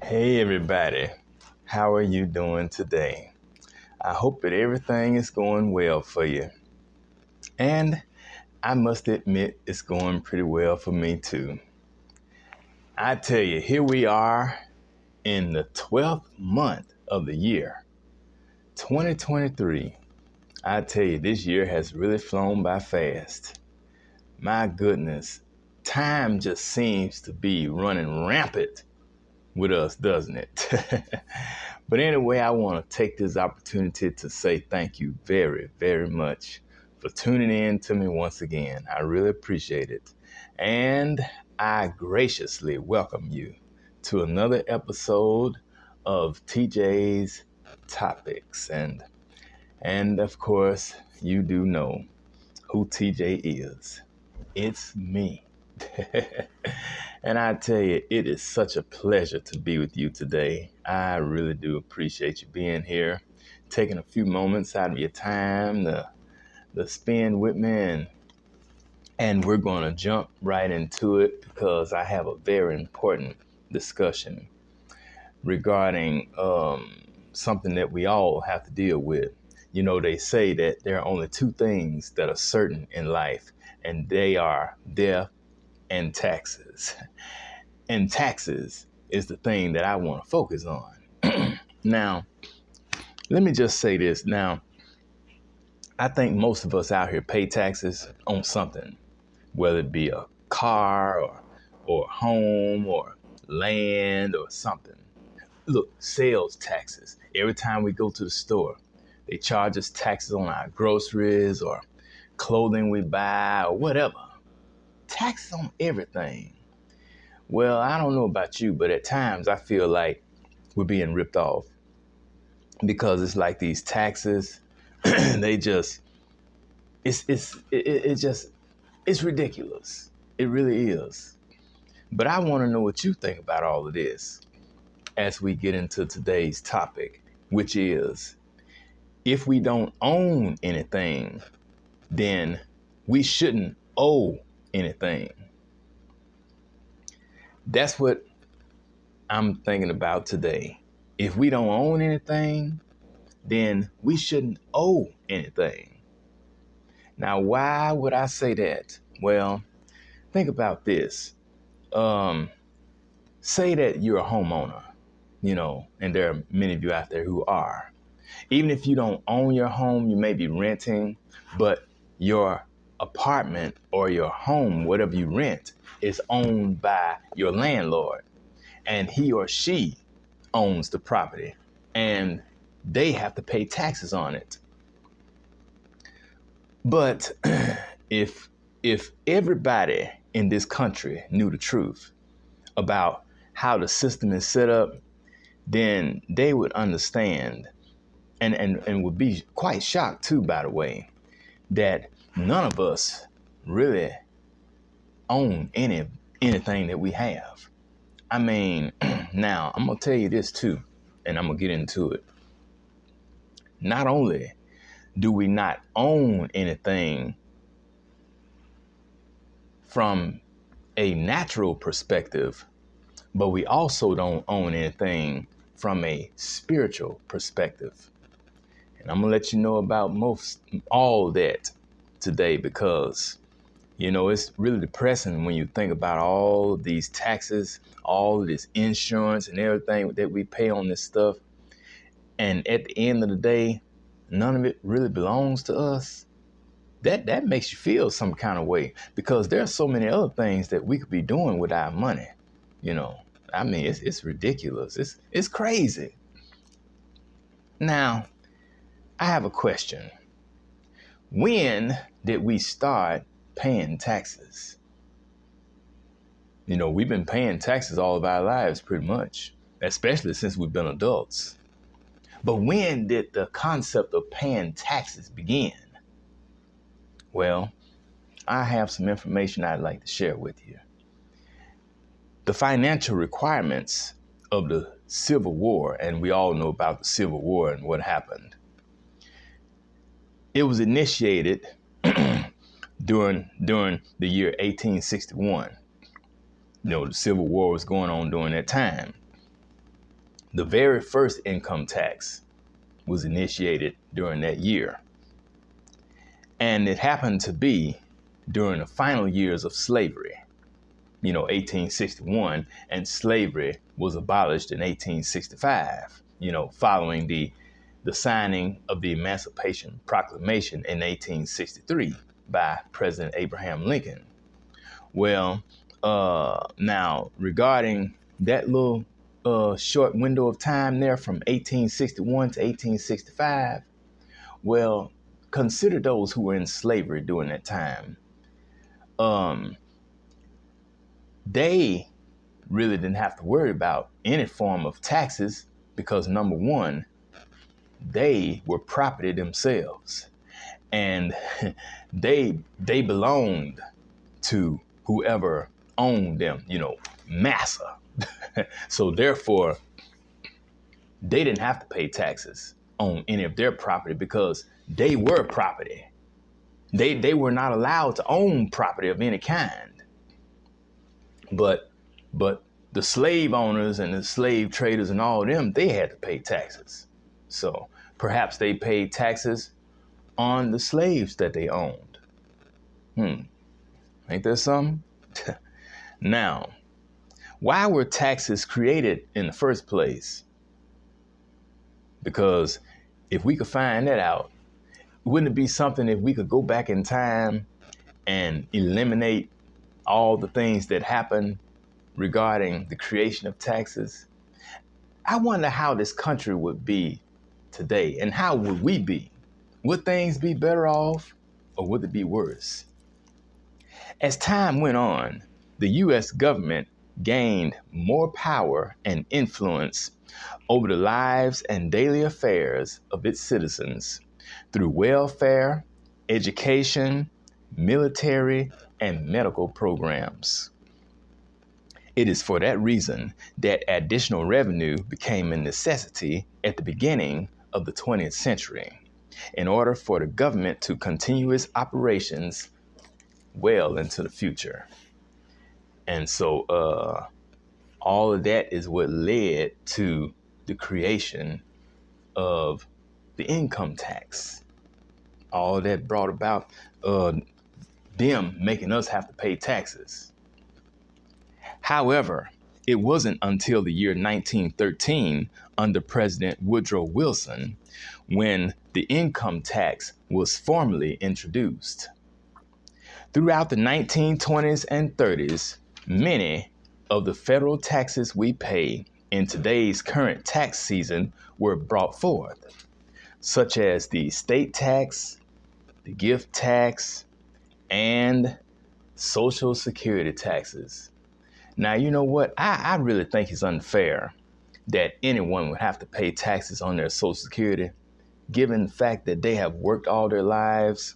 Hey everybody, how are you doing today? I hope that everything is going well for you. And I must admit it's going pretty well for me too. I tell you, here we are in the 12th month of the year, 2023. I tell you, this year has really flown by fast. My goodness, time just seems to be running rampant with us, doesn't it? But anyway, I want to take this opportunity to say thank you very, very much for tuning in to me once again. I really appreciate it. And I graciously welcome you to another episode of TJ's Topics. And of course, you do know who TJ is. It's me. And I tell you, it is such a pleasure to be with you today. I really do appreciate you being here, taking a few moments out of your time to spend with me. And we're going to jump right into it because I have a very important discussion regarding something that we all have to deal with. You know, they say that there are only two things that are certain in life, and they are death and taxes. And taxes is the thing that I want to focus on. Now, let me just say this. Now, I think most of us out here pay taxes on something, whether it be a car or home or land or something. Look, sales taxes. Every time we go to the store, they charge us taxes on our groceries or clothing we buy or whatever. Taxes on everything. Well, I don't know about you, but at times I feel like we're being ripped off because it's like these taxes, they just, it just, it's ridiculous. It really is. But I want to know what you think about all of this as we get into today's topic, which is if we don't own anything, then we shouldn't owe anything. That's what I'm thinking about today. If we don't own anything, then we shouldn't owe anything. Now, why would I say that? Well, think about this. Um, Say that you're a homeowner, and there are many of you out there who are. Even if you don't own your home, you may be renting, but your apartment or your home, whatever you rent, is owned by your landlord, and he or she owns the property, and they have to pay taxes on it. But if everybody in this country knew the truth about how the system is set up, then they would understand and would be quite shocked too, by the way, that none of us really own anything that we have. I mean, now I'm gonna tell you this too, and I'm gonna get into it. Not only do we not own anything from a natural perspective, but we also don't own anything from a spiritual perspective. And I'm gonna let you know about all that today because, it's really depressing when you think about all of these taxes, all of this insurance and everything that we pay on this stuff. And at the end of the day, none of it really belongs to us. That makes you feel some kind of way because there are so many other things that we could be doing with our money. You know, I mean, it's ridiculous. It's crazy. Now, I have a question. When did we start paying taxes? We've been paying taxes all of our lives pretty much, especially since we've been adults. But when did the concept of paying taxes begin? Well, I have some information I'd like to share with you. The financial requirements of the Civil War, and we all know about the Civil War and what happened. It was initiated during the year 1861. The Civil War was going on during that time. The very first income tax was initiated during that year. And it happened to be during the final years of slavery, 1861, and slavery was abolished in 1865, following the signing of the Emancipation Proclamation in 1863 by President Abraham Lincoln. Well, now regarding that little short window of time there from 1861 to 1865, well, consider those who were in slavery during that time. They really didn't have to worry about any form of taxes because, number one, they were property themselves, and they belonged to whoever owned them, massa. So therefore, they didn't have to pay taxes on any of their property because they were property. They were not allowed to own property of any kind. But the slave owners and the slave traders and all of them, they had to pay taxes. So perhaps they paid taxes on the slaves that they owned. Ain't that something? Now, why were taxes created in the first place? Because if we could find that out, wouldn't it be something if we could go back in time and eliminate all the things that happened regarding the creation of taxes? I wonder how this country would be today, and how would we be? Would things be better off, or would it be worse? As time went on, the U.S. government gained more power and influence over the lives and daily affairs of its citizens through welfare, education, military, and medical programs. It is for that reason that additional revenue became a necessity at the beginning of the 20th century in order for the government to continue its operations well into the future. And so all of that is what led to the creation of the income tax. All that brought about them making us have to pay taxes. However, it wasn't until the year 1913 under President Woodrow Wilson when the income tax was formally introduced. Throughout the 1920s and 30s, many of the federal taxes we pay in today's current tax season were brought forth, such as the estate tax, the gift tax, and Social Security taxes. Now, you know what? I really think it's unfair that anyone would have to pay taxes on their Social Security, given the fact that they have worked all their lives,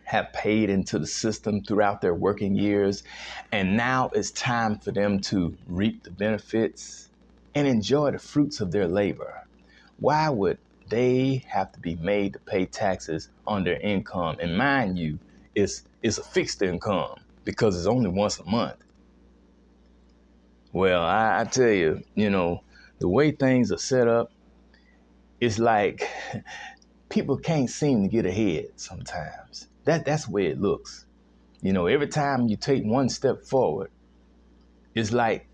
have paid into the system throughout their working years, and now it's time for them to reap the benefits and enjoy the fruits of their labor. Why would they have to be made to pay taxes on their income? And mind you, it's a fixed income because it's only once a month. Well, I tell you, the way things are set up, it's like people can't seem to get ahead sometimes. That's the way it looks. Every time you take one step forward, it's like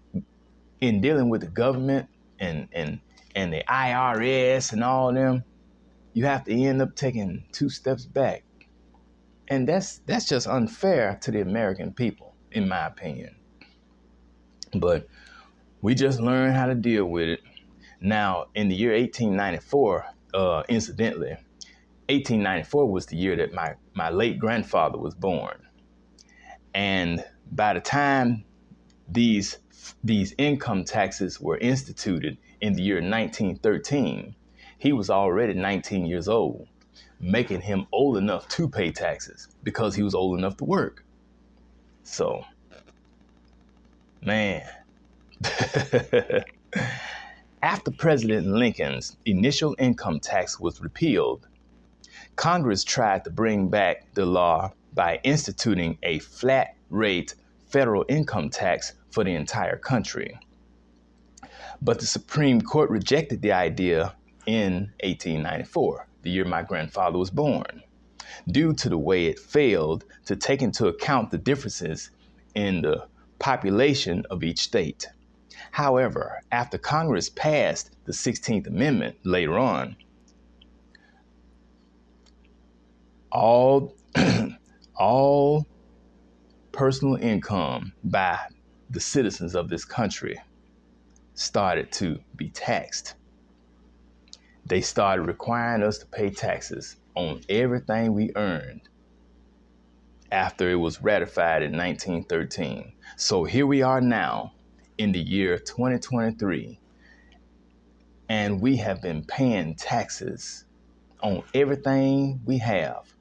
in dealing with the government and the IRS and all of them, you have to end up taking 2 steps back. And that's just unfair to the American people, in my opinion. But we just learned how to deal with it. Now, in the year 1894, incidentally, 1894 was the year that my late grandfather was born. And by the time these income taxes were instituted in the year 1913, he was already 19 years old, making him old enough to pay taxes because he was old enough to work. So, man, after President Lincoln's initial income tax was repealed, Congress tried to bring back the law by instituting a flat rate federal income tax for the entire country. But the Supreme Court rejected the idea in 1894, the year my grandfather was born, due to the way it failed to take into account the differences in the population of each state. However, after Congress passed the 16th Amendment later on, all, all personal income by the citizens of this country started to be taxed. They started requiring us to pay taxes on everything we earned after it was ratified in 1913. So here we are now in the year 2023, and we have been paying taxes on everything we have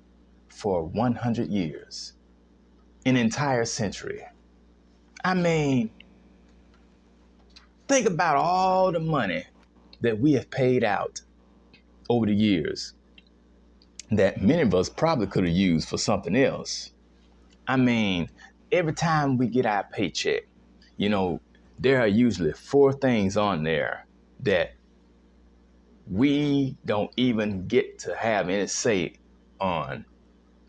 for 100 years, an entire century. I mean, think about all the money that we have paid out over the years that many of us probably could have used for something else. I mean, every time we get our paycheck, there are usually 4 things on there that we don't even get to have any say on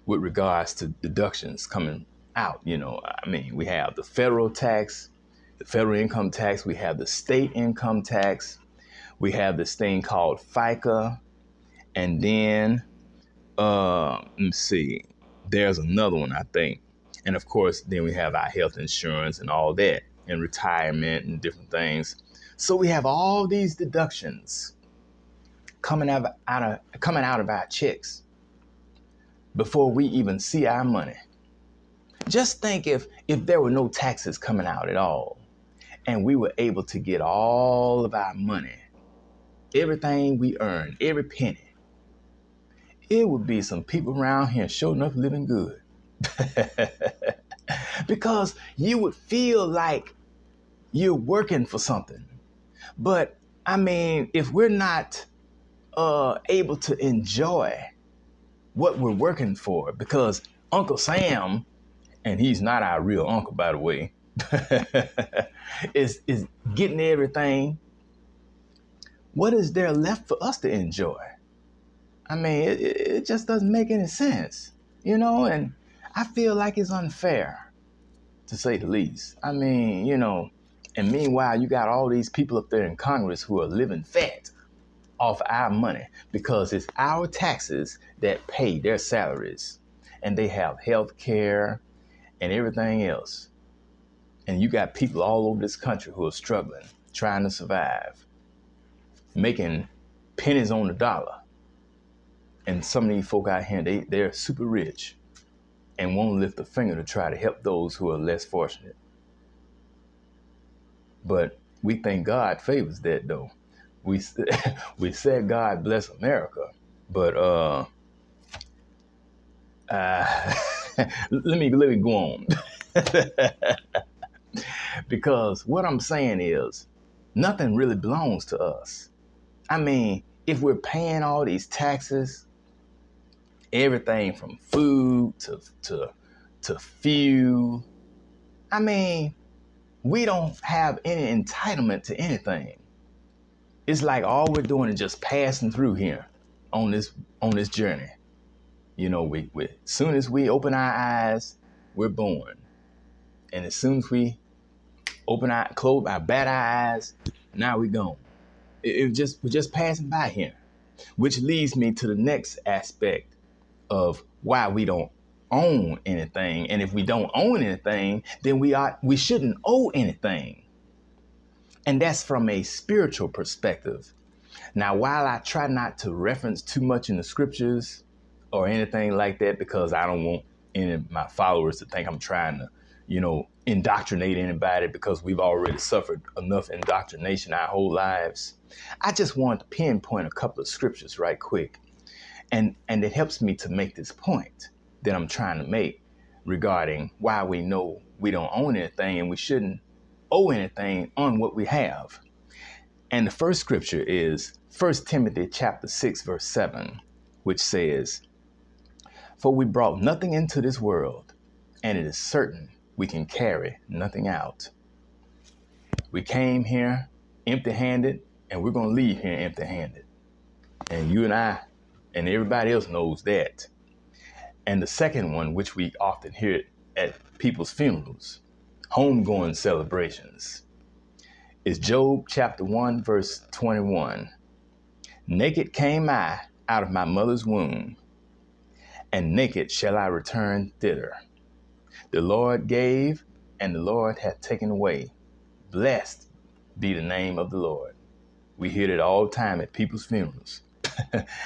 with regards to deductions coming out. We have the federal tax, the federal income tax, we have the state income tax, we have this thing called FICA, and then, let me see, there's another one, I think. And of course, then we have our health insurance and all that, and retirement and different things. So we have all these deductions coming out of our checks before we even see our money. Just think if there were no taxes coming out at all, and we were able to get all of our money, everything we earned, every penny, it would be some people around here sure enough living good. Because you would feel like you're working for something. But if we're not able to enjoy what we're working for, because Uncle Sam, and he's not our real uncle, by the way, is getting everything, what is there left for us to enjoy? It just doesn't make any sense, and I feel like it's unfair, to say the least. And meanwhile, you got all these people up there in Congress who are living fat off our money because it's our taxes that pay their salaries, and they have health care and everything else. And you got people all over this country who are struggling, trying to survive, making pennies on the dollar. And some of these folk out here, they're super rich and won't lift a finger to try to help those who are less fortunate. But we think God favors that, though. We said God bless America, but let me go on. Because what I'm saying is, nothing really belongs to us. If we're paying all these taxes, everything from food to fuel, we don't have any entitlement to anything. It's like all we're doing is just passing through here on this journey. We as soon as we open our eyes, we're born. And as soon as we close our bat eyes, now we're gone. We're just passing by here. Which leads me to the next aspect of why we don't own anything. And if we don't own anything, then we shouldn't owe anything. And that's from a spiritual perspective. Now, while I try not to reference too much in the scriptures or anything like that, because I don't want any of my followers to think I'm trying to, indoctrinate anybody, because we've already suffered enough indoctrination our whole lives. I just want to pinpoint a couple of scriptures right quick. And it helps me to make this point that I'm trying to make regarding why we know we don't own anything and we shouldn't owe anything on what we have. And the first scripture is 1 Timothy chapter 6, verse 7, which says, "For we brought nothing into this world, and it is certain we can carry nothing out." We came here empty-handed, and we're going to leave here empty-handed. And you and I and everybody else knows that. And the second one, which we often hear at people's funerals, homegoing celebrations, is Job chapter 1, verse 21. Naked came I out of my mother's womb, and naked shall I return thither. The Lord gave, and the Lord hath taken away. Blessed be the name of the Lord. We hear it all the time at people's funerals.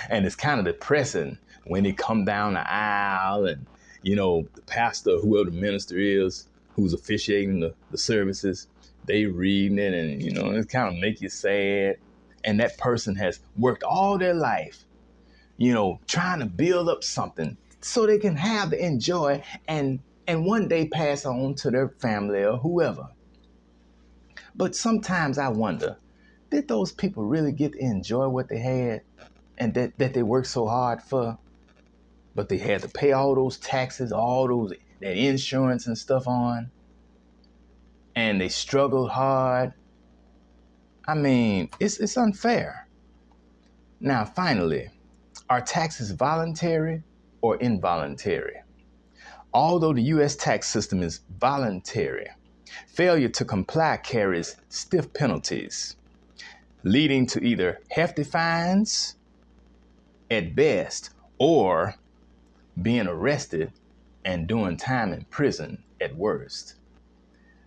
And it's kind of depressing when they come down the aisle and, the pastor, whoever the minister is, who's officiating the services, they reading it and, it kind of make you sad. And that person has worked all their life, trying to build up something so they can have the enjoy and one day pass on to their family or whoever. But sometimes I wonder, did those people really get to enjoy what they had and that they worked so hard for? But they had to pay all those taxes, that insurance and stuff on. And they struggled hard. I mean, it's unfair. Now, finally, are taxes voluntary or involuntary? Although the U.S. tax system is voluntary, failure to comply carries stiff penalties, leading to either hefty fines at best or being arrested and doing time in prison at worst.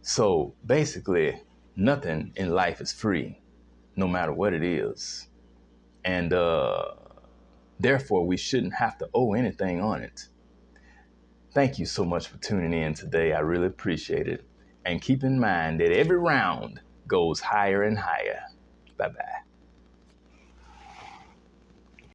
So basically, nothing in life is free, no matter what it is. And therefore, we shouldn't have to owe anything on it. Thank you so much for tuning in today. I really appreciate it. And keep in mind that every round goes higher and higher. Bye-bye.